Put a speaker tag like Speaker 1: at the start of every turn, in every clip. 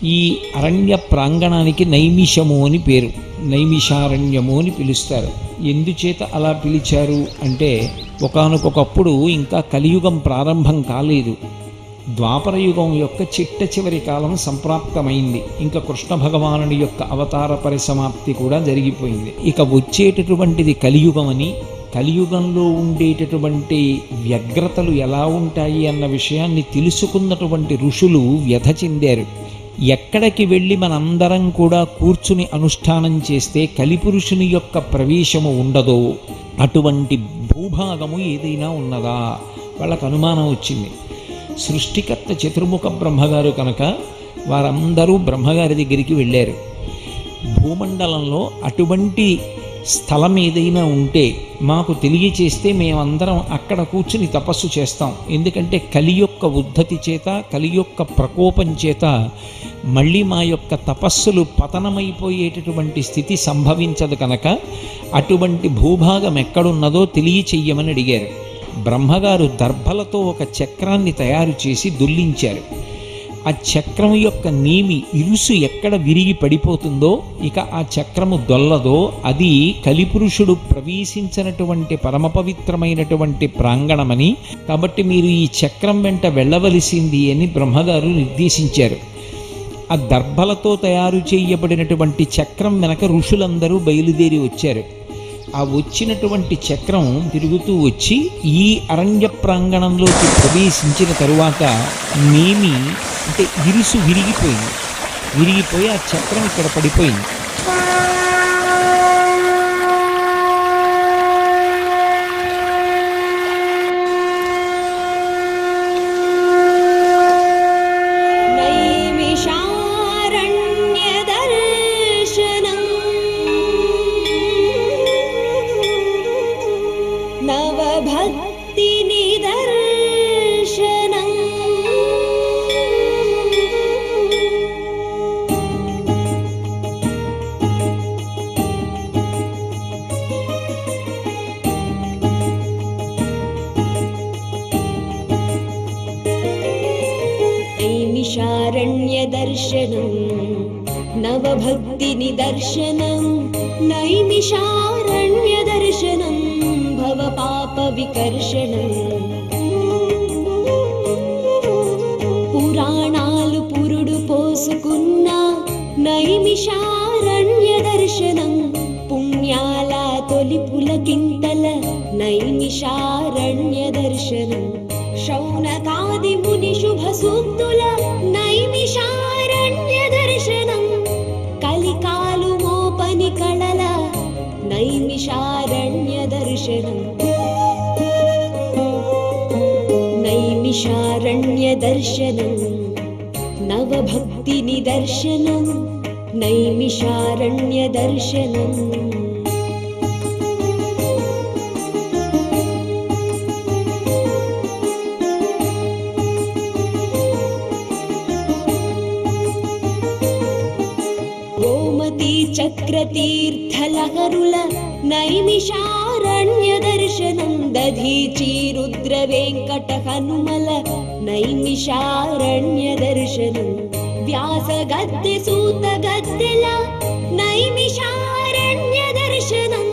Speaker 1: ఈ అరణ్య ప్రాంగణానికి నైమిషము అని పేరు, నైమిషారణ్యము అని పిలుస్తారు. ఎందుచేత అలా పిలిచారు అంటే, ఒకానొకప్పుడు ఇంకా కలియుగం ప్రారంభం కాలేదు, ద్వాపరయుగం యొక్క చిట్ట చివరి కాలం సంప్రాప్తమైంది. ఇంకా కృష్ణ భగవానుడి యొక్క అవతార పరిసమాప్తి కూడా జరిగిపోయింది. ఇక వచ్చేటటువంటిది కలియుగం అని, కలియుగంలో ఉండేటటువంటి వ్యగ్రతలు ఎలా ఉంటాయి అన్న విషయాన్ని తెలుసుకున్నటువంటి ఋషులు వ్యధ చెందారు. ఎక్కడికి వెళ్ళి మనందరం కూడా కూర్చుని అనుష్ఠానం చేస్తే కలిపురుషుని యొక్క ప్రవేశము ఉండదో అటువంటి భూభాగము ఏదైనా ఉన్నదా వాళ్ళకు అనుమానం వచ్చింది. సృష్టికర్త చతుర్ముఖ బ్రహ్మగారు కనుక వారందరూ బ్రహ్మగారి దగ్గరికి వెళ్ళారు. భూమండలంలో అటువంటి స్థలం ఏదైనా ఉంటే మాకు తెలియచేస్తే మేమందరం అక్కడ కూర్చుని తపస్సు చేస్తాం. ఎందుకంటే కలి యొక్క ఉద్ధతి చేత, కలి యొక్క ప్రకోపం చేత మళ్ళీ మా యొక్క తపస్సులు పతనమైపోయేటటువంటి స్థితి సంభవించదు కనుక అటువంటి భూభాగం ఎక్కడున్నదో తెలియచెయ్యమని అడిగారు. బ్రహ్మగారు దర్భలతో ఒక చక్రాన్ని తయారు చేసి దుల్లించారు. ఆ చక్రం యొక్క నేమి ఇరుసు ఎక్కడ విరిగి పడిపోతుందో, ఇక ఆ చక్రము దొల్లదో, అది కలిపురుషుడు ప్రవేశించినటువంటి పరమ పవిత్రమైనటువంటి ప్రాంగణమని, కాబట్టి మీరు ఈ చక్రం వెంట వెళ్ళవలసింది అని బ్రహ్మగారు నిర్దేశించారు. ఆ దర్భలతో తయారు చేయబడినటువంటి చక్రం వెనక ఋషులందరూ బయలుదేరి వచ్చారు. ఆ వచ్చినటువంటి చక్రం తిరుగుతూ వచ్చి ఈ అరణ్య ప్రాంగణంలోకి ప్రవేశించిన తరువాత నేమి అంటే ఇరుసు విరిగిపోయి ఆ చక్రం ఇక్కడ పడిపోయింది.
Speaker 2: నవభక్తి నిదర్శనం నైమిషారణ్య దర్శనం నవభక్తి నిదర్శనం నైమిషారణ్య దర్శనం భవ పాప వికర్షణం. పురాణాలు పురుడు పోసుకున్న నైమిషారణ్య దర్శనం, పుణ్యాల తొలి పులకింతల నైమిషారణ్య దర్శనం, శౌనకాది ముని శుభ సూక్తుల నైమిషారణ్య దర్శనం, కలికాలు మోపని కళల నైమిషారణ్య దర్శనం. నైమిషారణ్య దర్శనం నవభక్తి నిదర్శనం నైమిషారణ్య దర్శనం. గోమతీ చక్రతీర్థలహరుల నైమిషారణ్య దర్శనం, దధీచి రుద్ర వెంకట హనుమల నైమిషారణ్య దర్శనం, వ్యాస గద్దె సూత గద్దెల నైమిషారణ్య దర్శనం,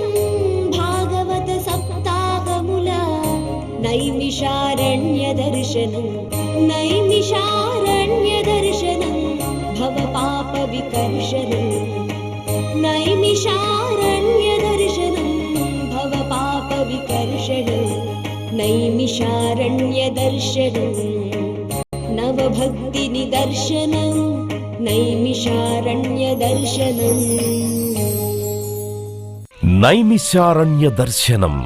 Speaker 2: భాగవత సప్తాహముల నైమిషారణ్య దర్శనం, నైమిషారణ్య దర్శనం భవ పాప వికర్షణం, నైమిషారణ్య దర్శనం భవ పాప వికర్షణం, నైమిషారణ్య దర్శనం నవభక్తి నిదర్శనం నైమిషారణ్య దర్శనం.
Speaker 3: నైమిషారణ్య దర్శనం.